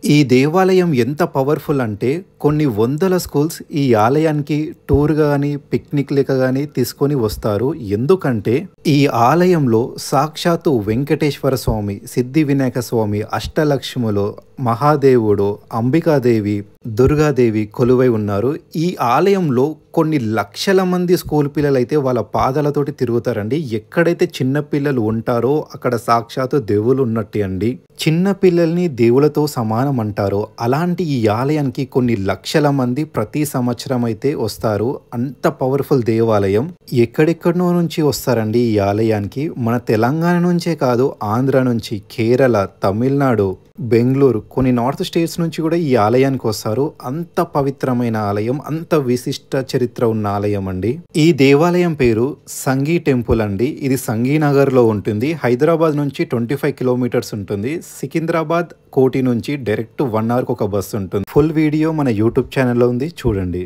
ఈ దేవాలయం ఎంత పవర్ఫుల్ అంటే కొన్ని వందల స్కూల్స్ ఈ ఆలయానికి టూర్ గాని పిక్నిక్ లెక్క గాని తీసుకొని వస్తారు. ఎందుకంటే ఈ ఆలయంలో సాక్షాత్తు వెంకటేశ్వర స్వామి, సిద్ధి వినాయక స్వామి, అష్టలక్ష్ములు, మహాదేవుడు, అంబికాదేవి, దుర్గాదేవి కొలువై ఉన్నారు. ఈ ఆలయంలో కొన్ని లక్షల మంది స్కూల్ పిల్లలైతే వాళ్ళ పాదాలతోటి తిరుగుతారండి. ఎక్కడైతే చిన్న పిల్లలు ఉంటారో అక్కడ సాక్షాత్తు దేవుళ్ళు ఉన్నట్టే అండి. చిన్న పిల్లల్ని దేవులతో సమానం అంటారు. అలాంటి ఈ ఆలయానికి కొన్ని లక్షల మంది ప్రతి సంవత్సరం అయితే వస్తారు. అంత పవర్ఫుల్ దేవాలయం. ఎక్కడెక్కడో నుంచి వస్తారండి ఈ ఆలయానికి. మన తెలంగాణ నుంచే కాదు, ఆంధ్ర నుంచి, కేరళ, తమిళనాడు, బెంగళూరు, కొన్ని నార్త్ స్టేట్స్ నుంచి కూడా ఈ ఆలయానికి వస్తారు. అంత పవిత్రమైన ఆలయం, అంత విశిష్ట చరిత్ర ఉన్న ఆలయం అండి. ఈ దేవాలయం పేరు సంగీ టెంపుల్ అండి. ఇది సంగీనగర్లో ఉంటుంది. హైదరాబాద్ నుంచి 25 కిలోమీటర్స్ ఉంటుంది. సికింద్రాబాద్ కోటి నుంచి డైరెక్ట్ 1 అవర్కి ఒక బస్సు ఉంటుంది. ఫుల్ వీడియో మన యూట్యూబ్ ఛానల్లో ఉంది, చూడండి.